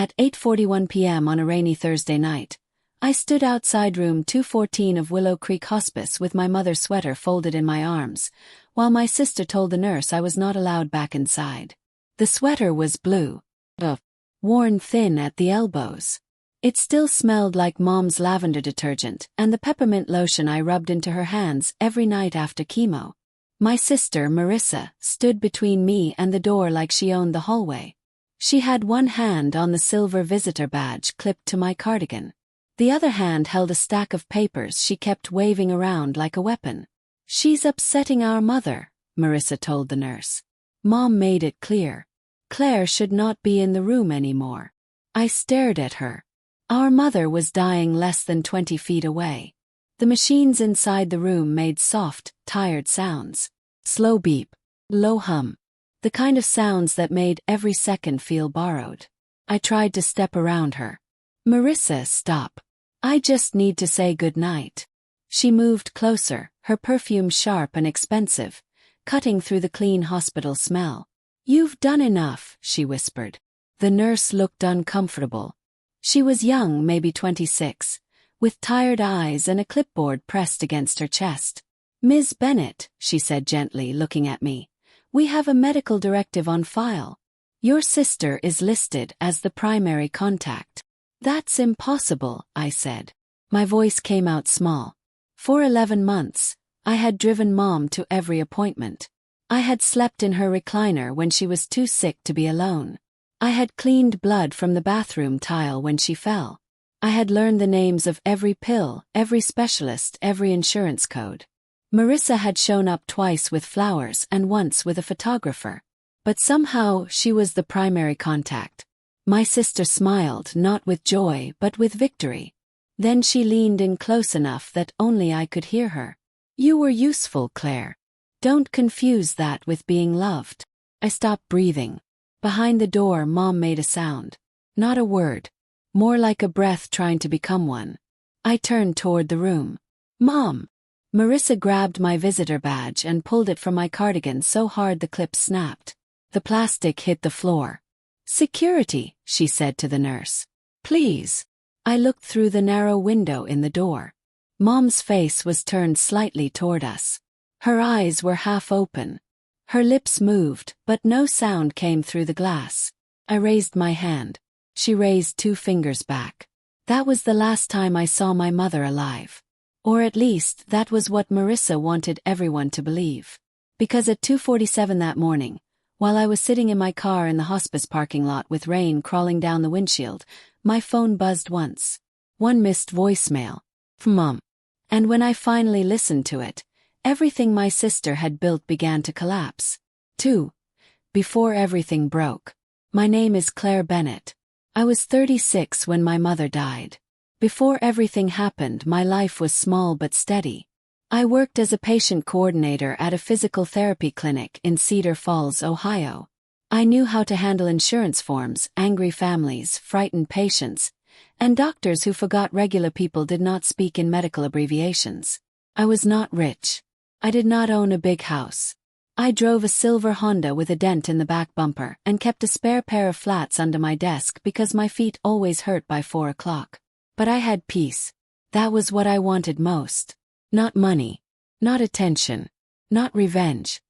At 8:41 p.m. on a rainy Thursday night, I stood outside room 214 of Willow Creek Hospice with my mother's sweater folded in my arms, while my sister told the nurse I was not allowed back inside. The sweater was blue, worn thin at the elbows. It still smelled like Mom's lavender detergent and the peppermint lotion I rubbed into her hands every night after chemo. My sister, Marissa, stood between me and the door like she owned the hallway. She had one hand on the silver visitor badge clipped to my cardigan. The other hand held a stack of papers she kept waving around like a weapon. "She's upsetting our mother," Marissa told the nurse. Mom made it clear. Claire should not be in the room anymore. I stared at her. Our mother was dying less than 20 feet away. The machines inside the room made soft, tired sounds. Slow beep, low hum. The kind of sounds that made every second feel borrowed. I tried to step around her. "Marissa, stop. I just need to say goodnight." She moved closer, her perfume sharp and expensive, cutting through the clean hospital smell. "You've done enough," she whispered. The nurse looked uncomfortable. She was young, maybe 26, with tired eyes and a clipboard pressed against her chest. "Ms. Bennett," she said gently, looking at me, "we have a medical directive on file. Your sister is listed as the primary contact." "That's impossible," I said. My voice came out small. For 11 months, I had driven Mom to every appointment. I had slept in her recliner when she was too sick to be alone. I had cleaned blood from the bathroom tile when she fell. I had learned the names of every pill, every specialist, every insurance code. Marissa had shown up twice with flowers and once with a photographer. But somehow she was the primary contact. My sister smiled, not with joy but with victory. Then she leaned in close enough that only I could hear her. "You were useful, Claire. Don't confuse that with being loved." I stopped breathing. Behind the door, Mom made a sound. Not a word. More like a breath trying to become one. I turned toward the room. "Mom!" Marissa grabbed my visitor badge and pulled it from my cardigan so hard the clip snapped. The plastic hit the floor. "Security," she said to the nurse. "Please." I looked through the narrow window in the door. Mom's face was turned slightly toward us. Her eyes were half open. Her lips moved, but no sound came through the glass. I raised my hand. She raised 2 fingers back. That was the last time I saw my mother alive. Or at least, that was what Marissa wanted everyone to believe. Because at 2:47 that morning, while I was sitting in my car in the hospice parking lot with rain crawling down the windshield, my phone buzzed once. One missed voicemail. From Mom. And when I finally listened to it, everything my sister had built began to collapse. 2. Before everything broke. My name is Claire Bennett. I was 36 when my mother died. Before everything happened, my life was small but steady. I worked as a patient coordinator at a physical therapy clinic in Cedar Falls, Ohio. I knew how to handle insurance forms, angry families, frightened patients, and doctors who forgot regular people did not speak in medical abbreviations. I was not rich. I did not own a big house. I drove a silver Honda with a dent in the back bumper and kept a spare pair of flats under my desk because my feet always hurt by 4 o'clock. But I had peace. That was what I wanted most. Not money. Not attention. Not revenge.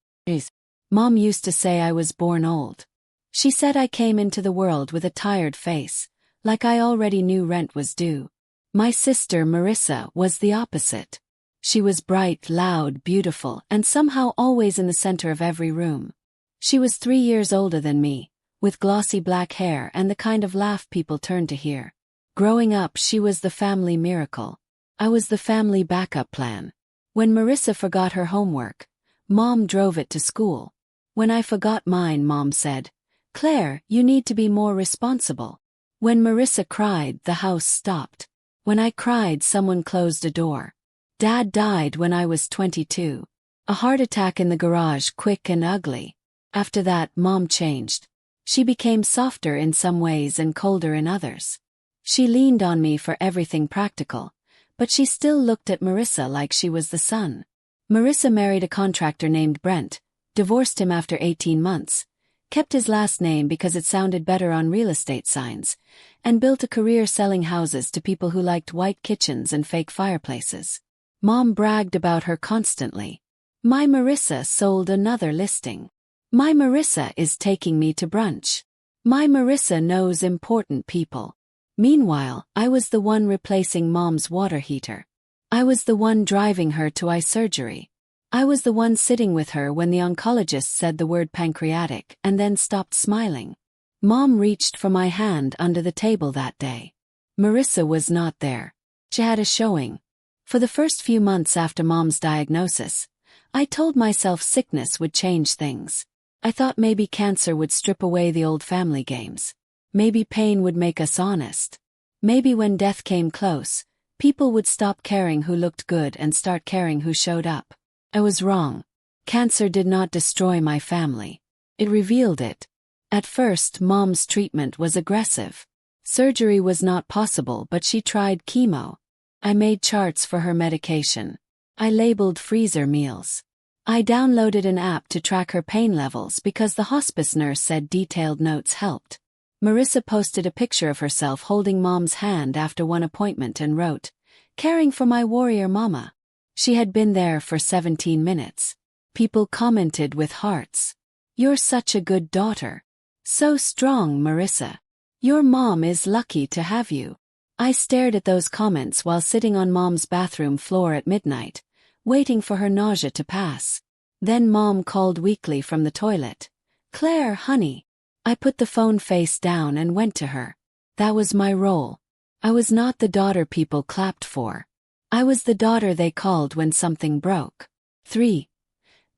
Mom used to say I was born old. She said I came into the world with a tired face, like I already knew rent was due. My sister Marissa was the opposite. She was bright, loud, beautiful, and somehow always in the center of every room. She was 3 years older than me, with glossy black hair and the kind of laugh people turn to hear. Growing up, she was the family miracle. I was the family backup plan. When Marissa forgot her homework, Mom drove it to school. When I forgot mine, Mom said, "Claire, you need to be more responsible." When Marissa cried, the house stopped. When I cried, someone closed a door. Dad died when I was 22. A heart attack in the garage, quick and ugly. After that, Mom changed. She became softer in some ways and colder in others. She leaned on me for everything practical, but she still looked at Marissa like she was the son. Marissa married a contractor named Brent, divorced him after 18 months, kept his last name because it sounded better on real estate signs, and built a career selling houses to people who liked white kitchens and fake fireplaces. Mom bragged about her constantly. My Marissa sold another listing. My Marissa is taking me to brunch. My Marissa knows important people. Meanwhile, I was the one replacing Mom's water heater. I was the one driving her to eye surgery. I was the one sitting with her when the oncologist said the word pancreatic and then stopped smiling. Mom reached for my hand under the table that day. Marissa was not there. She had a showing. For the first few months after Mom's diagnosis, I told myself sickness would change things. I thought maybe cancer would strip away the old family games. Maybe pain would make us honest. Maybe when death came close, people would stop caring who looked good and start caring who showed up. I was wrong. Cancer did not destroy my family. It revealed it. At first, Mom's treatment was aggressive. Surgery was not possible, but she tried chemo. I made charts for her medication. I labeled freezer meals. I downloaded an app to track her pain levels because the hospice nurse said detailed notes helped. Marissa posted a picture of herself holding Mom's hand after one appointment and wrote, "Caring for my warrior mama." She had been there for 17 minutes. People commented with hearts. "You're such a good daughter. So strong, Marissa. Your mom is lucky to have you." I stared at those comments while sitting on Mom's bathroom floor at midnight, waiting for her nausea to pass. Then Mom called weakly from the toilet. "Claire, honey." I put the phone face down and went to her. That was my role. I was not the daughter people clapped for. I was the daughter they called when something broke. 3.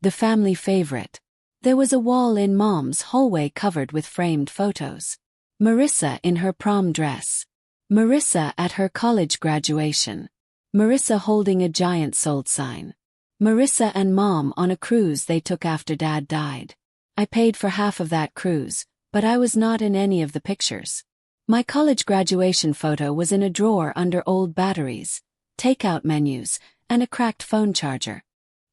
The family favorite. There was a wall in Mom's hallway covered with framed photos. Marissa in her prom dress. Marissa at her college graduation. Marissa holding a giant sold sign. Marissa and Mom on a cruise they took after Dad died. I paid for half of that cruise, but I was not in any of the pictures. My college graduation photo was in a drawer under old batteries, takeout menus, and a cracked phone charger.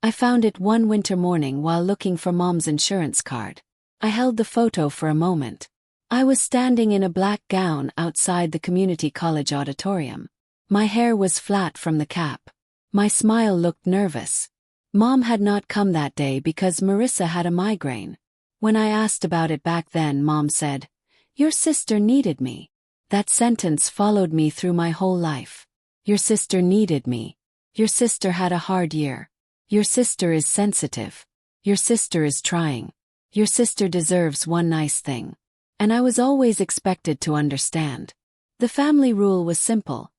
I found it one winter morning while looking for Mom's insurance card. I held the photo for a moment. I was standing in a black gown outside the community college auditorium. My hair was flat from the cap. My smile looked nervous. Mom had not come that day because Marissa had a migraine. When I asked about it back then, Mom said, "Your sister needed me." That sentence followed me through my whole life. Your sister needed me. Your sister had a hard year. Your sister is sensitive. Your sister is trying. Your sister deserves one nice thing. And I was always expected to understand. The family rule was simple.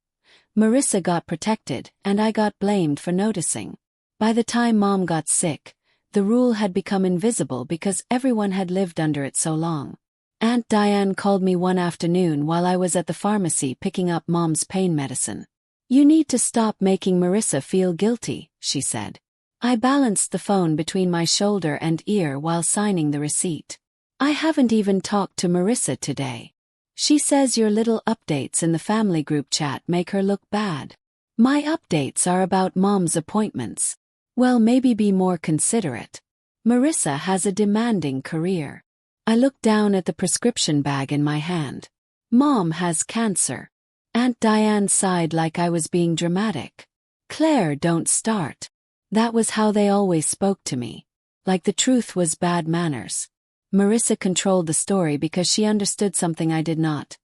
Marissa got protected, and I got blamed for noticing. By the time Mom got sick, the rule had become invisible because everyone had lived under it so long. Aunt Diane called me one afternoon while I was at the pharmacy picking up Mom's pain medicine. "You need to stop making Marissa feel guilty," she said. I balanced the phone between my shoulder and ear while signing the receipt. "I haven't even talked to Marissa today. She says your little updates in the family group chat make her look bad." "My updates are about Mom's appointments." "Well, maybe be more considerate. Marissa has a demanding career." I looked down at the prescription bag in my hand. "Mom has cancer." Aunt Diane sighed like I was being dramatic. "Claire, don't start." That was how they always spoke to me. Like the truth was bad manners. Marissa controlled the story because she understood something I did not.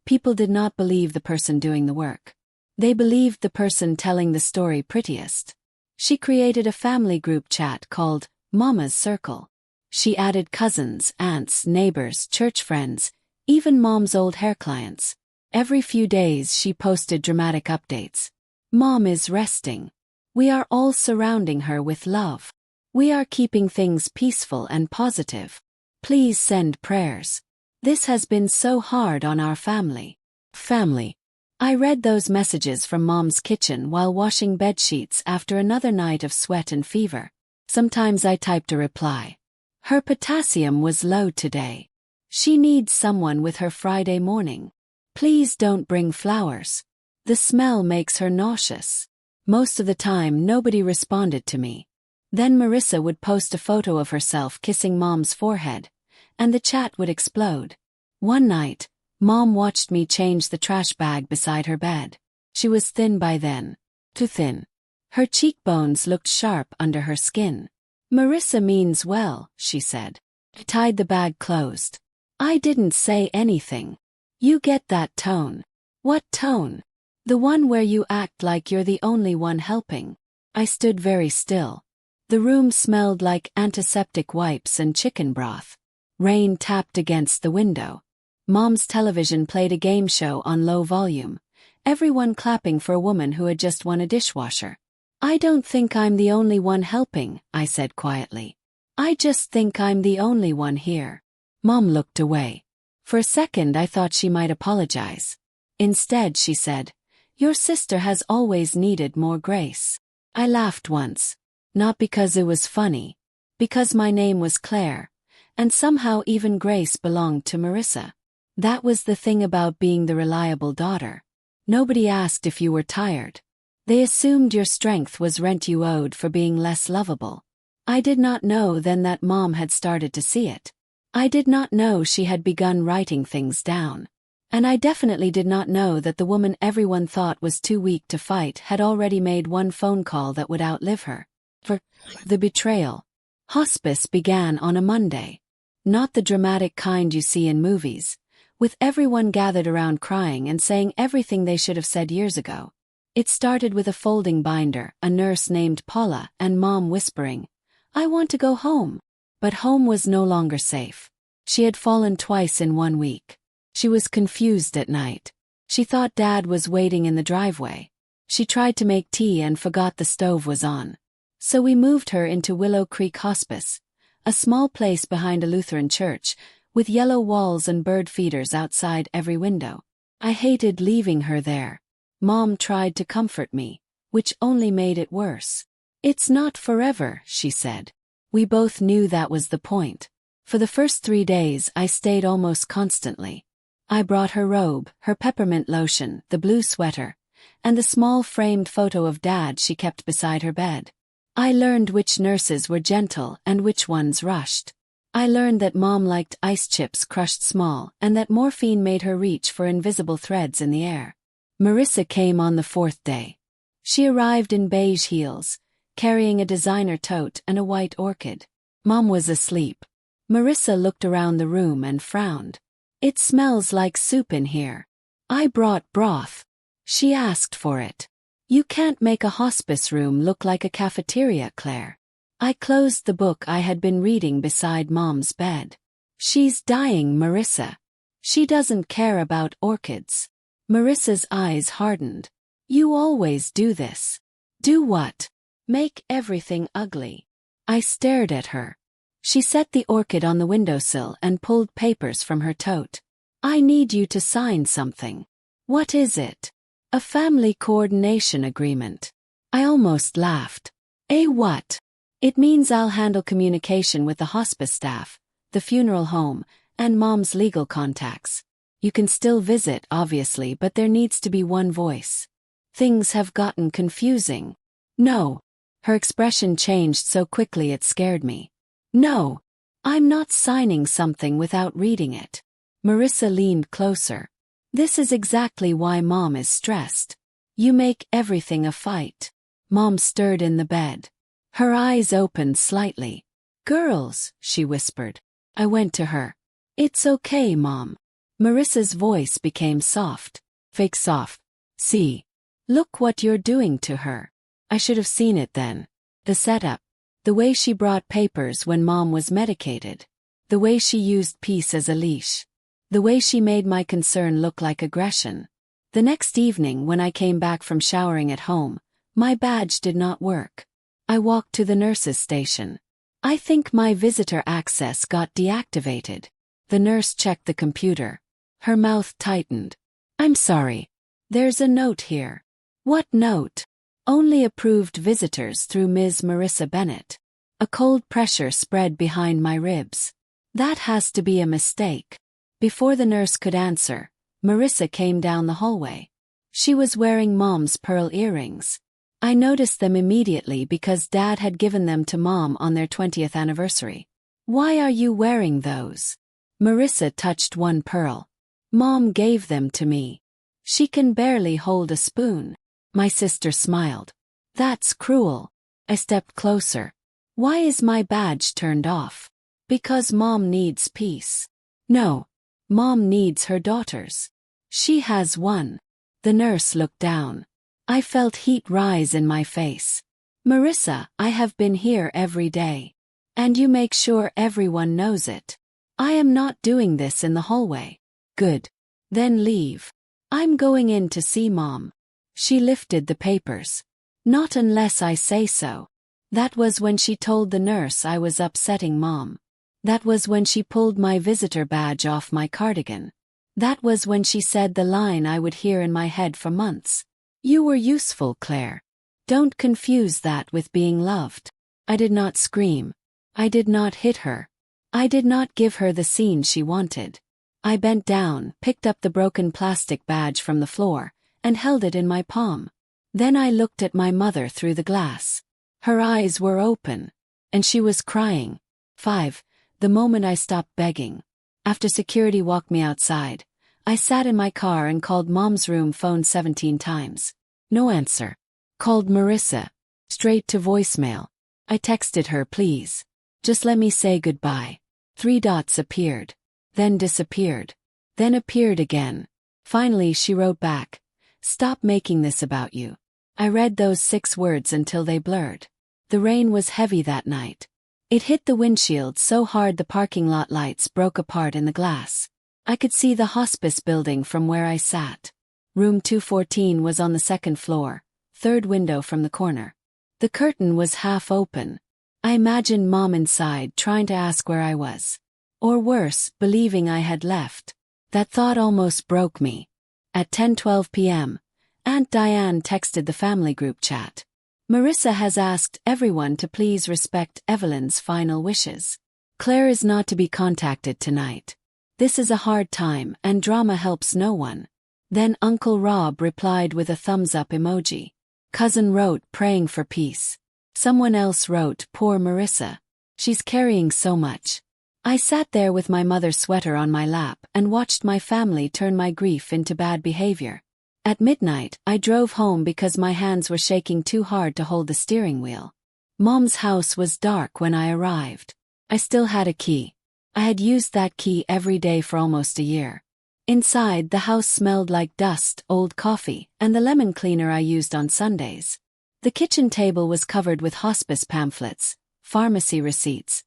People did not believe the person doing the work. They believed the person telling the story prettiest. She created a family group chat called Mama's Circle. She added cousins, aunts, neighbors, church friends, even Mom's old hair clients. Every few days she posted dramatic updates. "Mom is resting. We are all surrounding her with love. We are keeping things peaceful and positive. Please send prayers. This has been so hard on our family." Family. I read those messages from Mom's kitchen while washing bed sheets after another night of sweat and fever. Sometimes I typed a reply. "Her potassium was low today. She needs someone with her Friday morning. Please don't bring flowers. The smell makes her nauseous." Most of the time nobody responded to me. Then Marissa would post a photo of herself kissing Mom's forehead, and the chat would explode. One night, Mom watched me change the trash bag beside her bed. She was thin by then. Too thin. Her cheekbones looked sharp under her skin. "Marissa means well," she said. I tied the bag closed. I didn't say anything. "You get that tone." "What tone?" "The one where you act like you're the only one helping." I stood very still. The room smelled like antiseptic wipes and chicken broth. Rain tapped against the window. Mom's television played a game show on low volume, everyone clapping for a woman who had just won a dishwasher. "I don't think I'm the only one helping," I said quietly. "I just think I'm the only one here." Mom looked away. For a second I thought she might apologize. Instead she said, "Your sister has always needed more grace." I laughed once. Not because it was funny. Because my name was Claire. And somehow even grace belonged to Marissa. That was the thing about being the reliable daughter. Nobody asked if you were tired. They assumed your strength was rent you owed for being less lovable. I did not know then that Mom had started to see it. I did not know she had begun writing things down. And I definitely did not know that the woman everyone thought was too weak to fight had already made one phone call that would outlive her. For the betrayal. Hospice began on a Monday. Not the dramatic kind you see in movies, with everyone gathered around crying and saying everything they should have said years ago. It started with a folding binder, a nurse named Paula, and Mom whispering, "I want to go home." But home was no longer safe. She had fallen twice in 1 week. She was confused at night. She thought Dad was waiting in the driveway. She tried to make tea and forgot the stove was on. So we moved her into Willow Creek Hospice, a small place behind a Lutheran church, with yellow walls and bird feeders outside every window. I hated leaving her there. Mom tried to comfort me, which only made it worse. "It's not forever," she said. We both knew that was the point. For the first 3 days I stayed almost constantly. I brought her robe, her peppermint lotion, the blue sweater, and the small framed photo of Dad she kept beside her bed. I learned which nurses were gentle and which ones rushed. I learned that Mom liked ice chips crushed small and that morphine made her reach for invisible threads in the air. Marissa came on the 4th day. She arrived in beige heels, carrying a designer tote and a white orchid. Mom was asleep. Marissa looked around the room and frowned. "It smells like soup in here." "I brought broth." She asked for it. "You can't make a hospice room look like a cafeteria, Claire." I closed the book I had been reading beside Mom's bed. "She's dying, Marissa. She doesn't care about orchids." Marissa's eyes hardened. "You always do this." "Do what?" "Make everything ugly." I stared at her. She set the orchid on the windowsill and pulled papers from her tote. "I need you to sign something." "What is it?" "A family coordination agreement." I almost laughed. What?" "It means I'll handle communication with the hospice staff, the funeral home, and Mom's legal contacts. You can still visit, obviously, but there needs to be one voice. Things have gotten confusing." "No." Her expression changed so quickly it scared me. "No. I'm not signing something without reading it." Marissa leaned closer. "This is exactly why Mom is stressed. You make everything a fight." Mom stirred in the bed. Her eyes opened slightly. "Girls," she whispered. I went to her. "It's okay, Mom." Marissa's voice became soft. Fake soft. "See. Look what you're doing to her." I should have seen it then. The setup. The way she brought papers when Mom was medicated. The way she used peace as a leash. The way she made my concern look like aggression. The next evening when I came back from showering at home, my badge did not work. I walked to the nurse's station. I think my visitor access got deactivated. The nurse checked the computer. Her mouth tightened. "I'm sorry. There's a note here." "What note?" "Only approved visitors through Ms. Marissa Bennett." A cold pressure spread behind my ribs. That has to be a mistake. Before the nurse could answer, Marissa came down the hallway. She was wearing Mom's pearl earrings. I noticed them immediately because Dad had given them to Mom on their 20th anniversary. "Why are you wearing those?" Marissa touched one pearl. Mom gave them to me. She can barely hold a spoon. My sister smiled. That's cruel. I stepped closer. Why is my badge turned off? Because Mom needs peace. No. Mom needs her daughters. She has one. The nurse looked down. I felt heat rise in my face. Marissa, I have been here every day. And you make sure everyone knows it. I am not doing this in the hallway. Good. Then leave. I'm going in to see Mom. She lifted the papers. Not unless I say so. That was when she told the nurse I was upsetting Mom. That was when she pulled my visitor badge off my cardigan. That was when she said the line I would hear in my head for months. You were useful, Claire. Don't confuse that with being loved. I did not scream. I did not hit her. I did not give her the scene she wanted. I bent down, picked up the broken plastic badge from the floor, and held it in my palm. Then I looked at my mother through the glass. Her eyes were open. And she was crying. 5. The moment I stopped begging. After security walked me outside, I sat in my car and called Mom's room phone 17 times. No answer. Called Marissa. Straight to voicemail. I texted her, please. Just let me say goodbye. 3 dots appeared. Then disappeared. Then appeared again. Finally she wrote back. Stop making this about you. I read those 6 words until they blurred. The rain was heavy that night. It hit the windshield so hard the parking lot lights broke apart in the glass. I could see the hospice building from where I sat. Room 214 was on the 2nd floor, 3rd window from the corner. The curtain was half open. I imagined Mom inside trying to ask where I was. Or worse, believing I had left. That thought almost broke me. At 10:12 p.m., Aunt Diane texted the family group chat. Marissa has asked everyone to please respect Evelyn's final wishes. Claire is not to be contacted tonight. This is a hard time and drama helps no one. Then Uncle Rob replied with a thumbs-up emoji. Cousin wrote praying for peace. Someone else wrote poor Marissa. She's carrying so much. I sat there with my mother's sweater on my lap and watched my family turn my grief into bad behavior. At midnight, I drove home because my hands were shaking too hard to hold the steering wheel. Mom's house was dark when I arrived. I still had a key. I had used that key every day for almost a year. Inside, the house smelled like dust, old coffee, and the lemon cleaner I used on Sundays. The kitchen table was covered with hospice pamphlets, pharmacy receipts,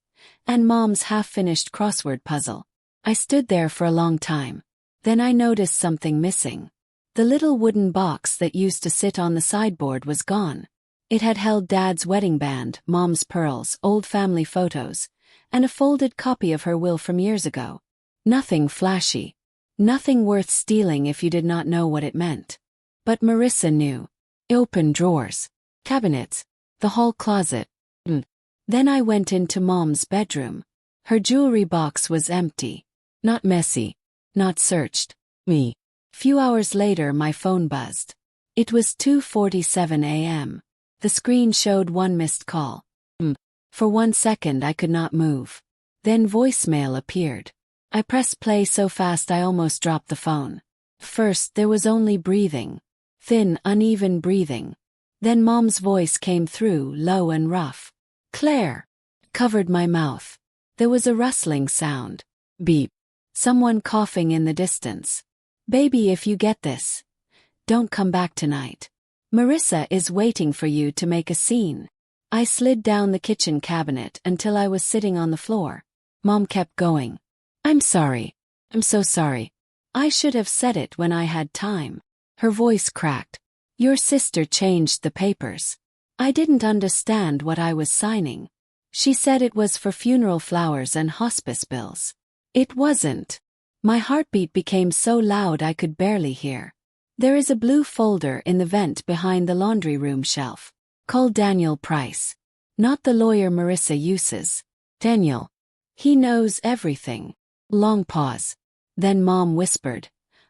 and Mom's half-finished crossword puzzle. I stood there for a long time. Then I noticed something missing. The little wooden box that used to sit on the sideboard was gone. It had held Dad's wedding band, Mom's pearls, old family photos, and a folded copy of her will from years ago. Nothing flashy. Nothing worth stealing if you did not know what it meant. But Marissa knew. Open drawers, cabinets, the hall closet. Then I went into Mom's bedroom. Her jewelry box was empty. Not messy. Not searched. Me. Few hours later my phone buzzed. It was 2:47 a.m. The screen showed one missed call. For 1 second I could not move. Then voicemail appeared. I pressed play so fast I almost dropped the phone. First there was only breathing. Thin, uneven breathing. Then Mom's voice came through, low and rough. Claire. Covered my mouth. There was a rustling sound. Beep. Someone coughing in the distance. Baby, if you get this, don't come back tonight. Marissa is waiting for you to make a scene. I slid down the kitchen cabinet until I was sitting on the floor. Mom kept going. I'm sorry. I'm so sorry. I should have said it when I had time. Her voice cracked. Your sister changed the papers. I didn't understand what I was signing. She said it was for funeral flowers and hospice bills. It wasn't. My heartbeat became so loud I could barely hear. There is a blue folder in the vent behind the laundry room shelf. Call Daniel Price. Not the lawyer Marissa uses. Daniel. He knows everything. Long pause. Then Mom whispered.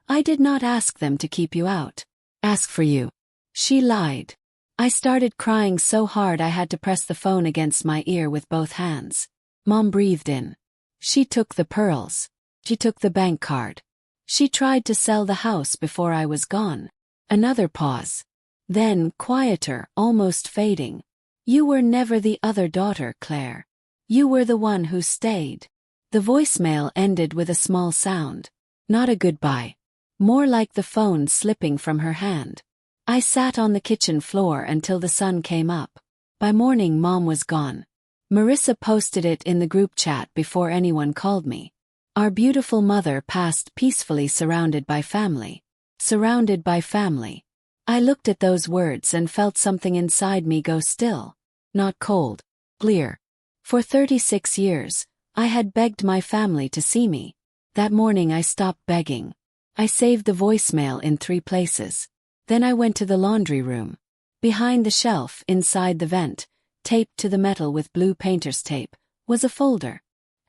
I did not ask them to keep you out. Ask for you. She lied. I started crying so hard I had to press the phone against my ear with both hands. Mom breathed in. She took the pearls. She took the bank card. She tried to sell the house before I was gone. Another pause. Then, quieter, almost fading. You were never the other daughter, Claire. You were the one who stayed. The voicemail ended with a small sound. Not a goodbye. More like the phone slipping from her hand. I sat on the kitchen floor until the sun came up. By morning, Mom was gone. Marissa posted it in the group chat before anyone called me. Our beautiful mother passed peacefully surrounded by family. Surrounded by family. I looked at those words and felt something inside me go still. Not cold. Clear. For 36 years, I had begged my family to see me. That morning I stopped begging. I saved the voicemail in 3 places. Then I went to the laundry room. Behind the shelf, inside the vent, taped to the metal with blue painter's tape, was a folder.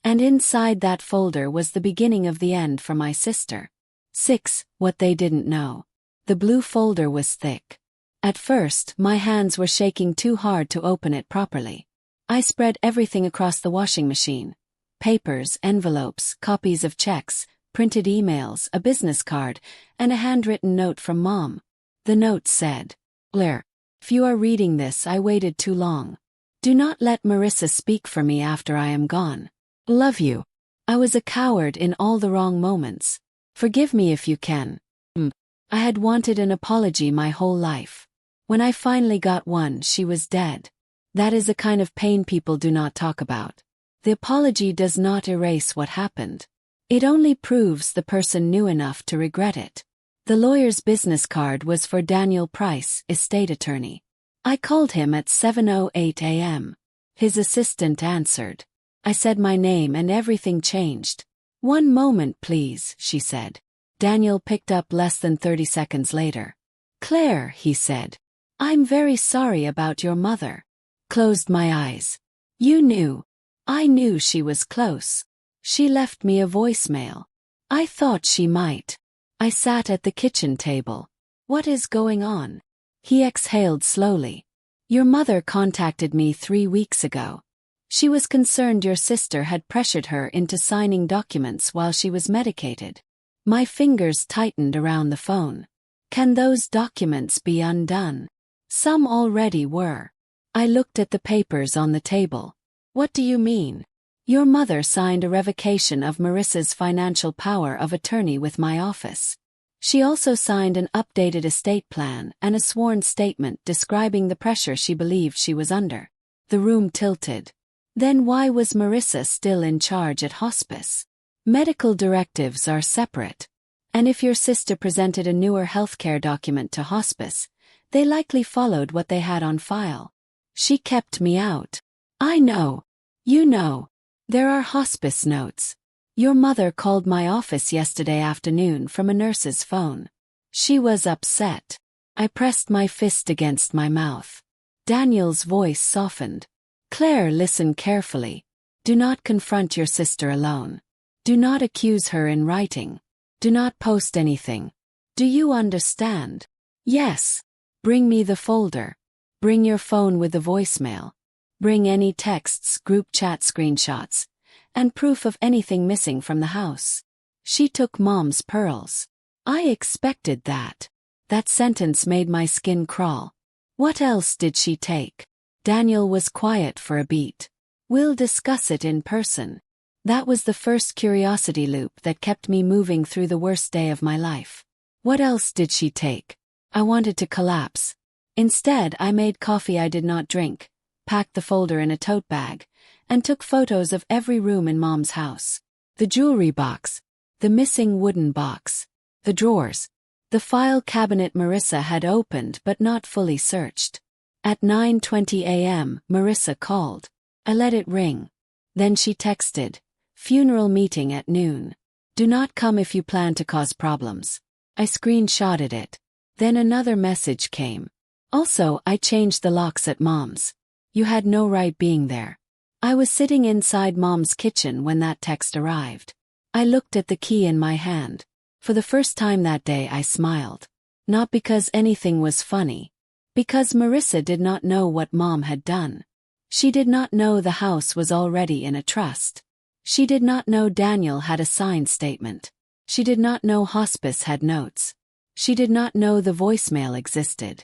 And inside that folder was the beginning of the end for my sister. 6. What they didn't know. The blue folder was thick. At first, my hands were shaking too hard to open it properly. I spread everything across the washing machine. Papers, envelopes, copies of checks, printed emails, a business card, and a handwritten note from Mom. The note said, Claire, if you are reading this, I waited too long. Do not let Marissa speak for me after I am gone. Love you. I was a coward in all the wrong moments. Forgive me if you can. I had wanted an apology my whole life. When I finally got one, she was dead. That is a kind of pain people do not talk about. The apology does not erase what happened. It only proves the person knew enough to regret it. The lawyer's business card was for Daniel Price, estate attorney. I called him at 7:08 a.m. His assistant answered. I said my name and everything changed. "One moment, please," she said. Daniel picked up less than 30 seconds later. "Claire," he said. "I'm very sorry about your mother." Closed my eyes. You knew. I knew she was close. She left me a voicemail. I thought she might. I sat at the kitchen table. What is going on? He exhaled slowly. Your mother contacted me 3 weeks ago. She was concerned your sister had pressured her into signing documents while she was medicated. My fingers tightened around the phone. Can those documents be undone? Some already were. I looked at the papers on the table. What do you mean? Your mother signed a revocation of Marissa's financial power of attorney with my office. She also signed an updated estate plan and a sworn statement describing the pressure she believed she was under. The room tilted. Then why was Marissa still in charge at Hospice? Medical directives are separate. And if your sister presented a newer healthcare document to Hospice, they likely followed what they had on file. She kept me out. I know. You know. There are Hospice notes. Your mother called my office yesterday afternoon from a nurse's phone. She was upset. I pressed my fist against my mouth. Daniel's voice softened. Claire, listen carefully. Do not confront your sister alone. Do not accuse her in writing. Do not post anything. Do you understand? Yes. Bring me the folder. Bring your phone with the voicemail. Bring any texts, group chat screenshots, and proof of anything missing from the house. She took Mom's pearls. I expected that. That sentence made my skin crawl. What else did she take? Daniel was quiet for a beat. We'll discuss it in person. That was the first curiosity loop that kept me moving through the worst day of my life. What else did she take? I wanted to collapse. Instead, I made coffee I did not drink, packed the folder in a tote bag, and took photos of every room in Mom's house. The jewelry box, the missing wooden box, the drawers, the file cabinet Marissa had opened but not fully searched. At 9:20 a.m., Marissa called. I let it ring. Then she texted, "Funeral meeting at noon. Do not come if you plan to cause problems." I screenshotted it. Then another message came. Also, I changed the locks at Mom's. You had no right being there. I was sitting inside Mom's kitchen when that text arrived. I looked at the key in my hand. For the first time that day I smiled. Not because anything was funny. Because Marissa did not know what Mom had done. She did not know the house was already in a trust. She did not know Daniel had a signed statement. She did not know Hospice had notes. She did not know the voicemail existed.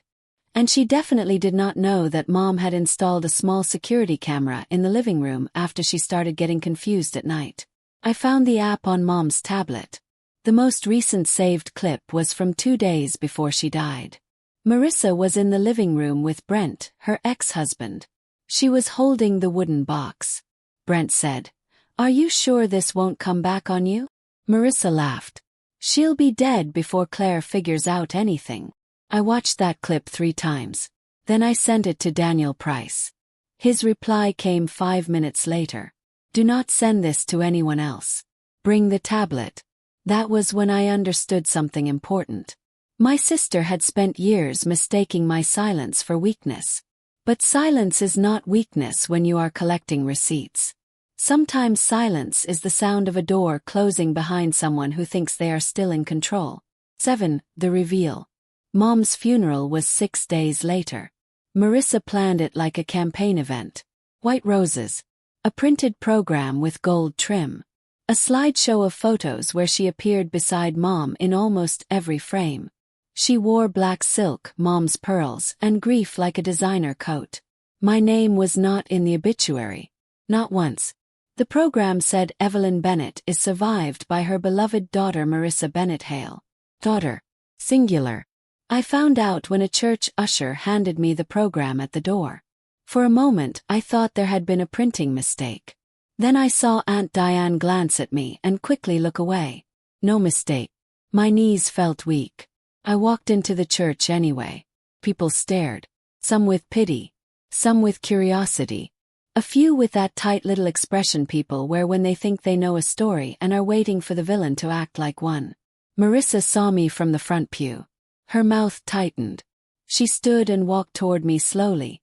And she definitely did not know that Mom had installed a small security camera in the living room after she started getting confused at night. I found the app on Mom's tablet. The most recent saved clip was from 2 days before she died. Marissa was in the living room with Brent, her ex-husband. She was holding the wooden box. Brent said, "Are you sure this won't come back on you?" Marissa laughed. "She'll be dead before Claire figures out anything." I watched that clip 3 times. Then I sent it to Daniel Price. His reply came 5 minutes later. "Do not send this to anyone else. Bring the tablet." That was when I understood something important. My sister had spent years mistaking my silence for weakness. But silence is not weakness when you are collecting receipts. Sometimes silence is the sound of a door closing behind someone who thinks they are still in control. 7. The reveal. Mom's funeral was 6 days later. Marissa planned it like a campaign event. White roses. A printed program with gold trim. A slideshow of photos where she appeared beside Mom in almost every frame. She wore black silk, Mom's pearls, and grief like a designer coat. My name was not in the obituary. Not once. The program said Evelyn Bennett is survived by her beloved daughter Marissa Bennett Hale. Daughter. Singular. I found out when a church usher handed me the program at the door. For a moment I thought there had been a printing mistake. Then I saw Aunt Diane glance at me and quickly look away. No mistake. My knees felt weak. I walked into the church anyway. People stared. Some with pity. Some with curiosity. A few with that tight little expression people wear when they think they know a story and are waiting for the villain to act like one. Marissa saw me from the front pew. Her mouth tightened. She stood and walked toward me slowly,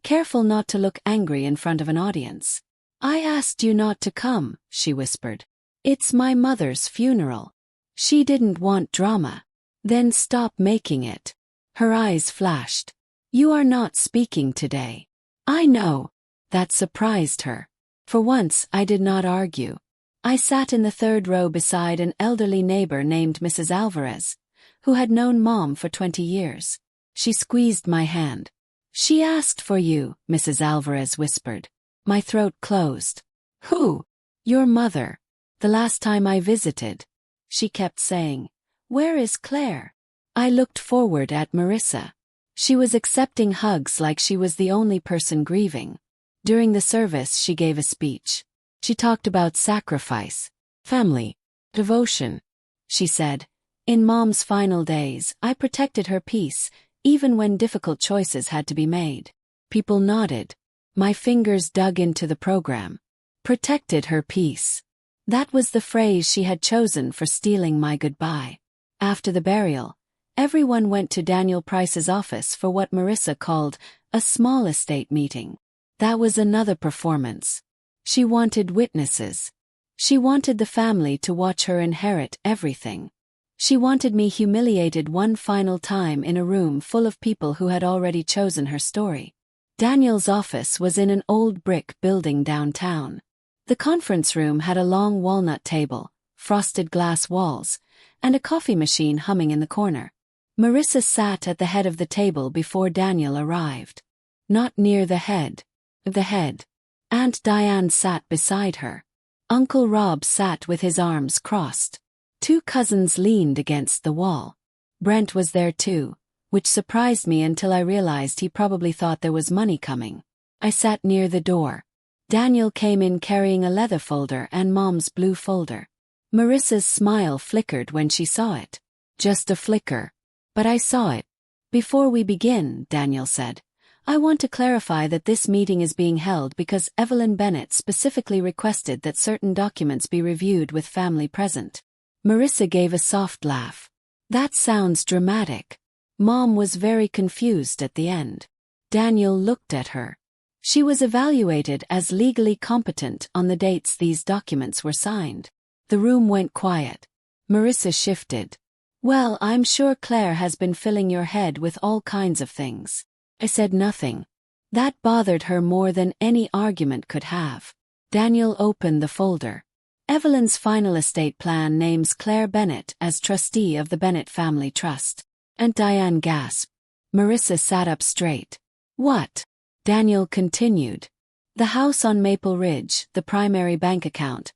careful not to look angry in front of an audience. "I asked you not to come," she whispered. "It's my mother's funeral. She didn't want drama." "Then stop making it." Her eyes flashed. "You are not speaking today." "I know." That surprised her. For once, I did not argue. I sat in the 3rd row beside an elderly neighbor named Mrs. Alvarez, who had known Mom for 20 years. She squeezed my hand. "She asked for you," Mrs. Alvarez whispered. My throat closed. "Who?" "Your mother. The last time I visited." She kept saying, "Where is Claire?" I looked forward at Marissa. She was accepting hugs like she was the only person grieving. During the service she gave a speech. She talked about sacrifice, family, devotion. She said, "In Mom's final days, I protected her peace, even when difficult choices had to be made." People nodded. My fingers dug into the program. Protected her peace. That was the phrase she had chosen for stealing my goodbye. After the burial, everyone went to Daniel Price's office for what Marissa called a small estate meeting. That was another performance. She wanted witnesses. She wanted the family to watch her inherit everything. She wanted me humiliated one final time in a room full of people who had already chosen her story. Daniel's office was in an old brick building downtown. The conference room had a long walnut table, frosted glass walls, and a coffee machine humming in the corner. Marissa sat at the head of the table before Daniel arrived. Not near the head. The head. Aunt Diane sat beside her. Uncle Rob sat with his arms crossed. 2 cousins leaned against the wall. Brent was there too, which surprised me until I realized he probably thought there was money coming. I sat near the door. Daniel came in carrying a leather folder and Mom's blue folder. Marissa's smile flickered when she saw it. Just a flicker. But I saw it. "Before we begin," Daniel said, "I want to clarify that this meeting is being held because Evelyn Bennett specifically requested that certain documents be reviewed with family present." Marissa gave a soft laugh. "That sounds dramatic." Mom was very confused at the end. Daniel looked at her. She was evaluated as legally competent on the dates these documents were signed. The room went quiet. Marissa shifted. "Well, I'm sure Claire has been filling your head with all kinds of things." I said nothing. That bothered her more than any argument could have. Daniel opened the folder. Evelyn's final estate plan names Claire Bennett as trustee of the Bennett Family Trust. And Diane gasped. Marissa sat up straight. What? Daniel continued. The house on Maple Ridge, the primary bank account,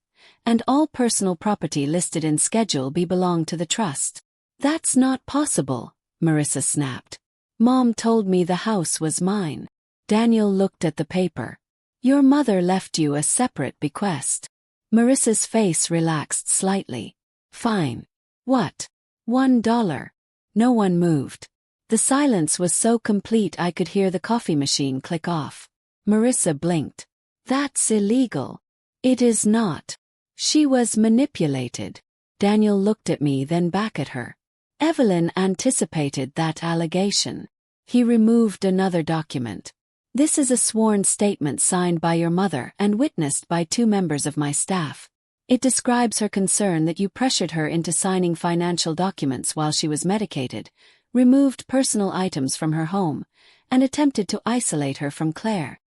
and all personal property listed in Schedule B belong to the trust. That's not possible, Marissa snapped. Mom told me the house was mine. Daniel looked at the paper. Your mother left you a separate bequest. Marissa's face relaxed slightly. Fine. What? $1. No one moved. The silence was so complete I could hear the coffee machine click off. Marissa blinked. That's illegal. It is not. She was manipulated. Daniel looked at me, then back at her. Evelyn anticipated that allegation. He removed another document. This is a sworn statement signed by your mother and witnessed by 2 members of my staff. It describes her concern that you pressured her into signing financial documents while she was medicated, removed personal items from her home, and attempted to isolate her from Claire.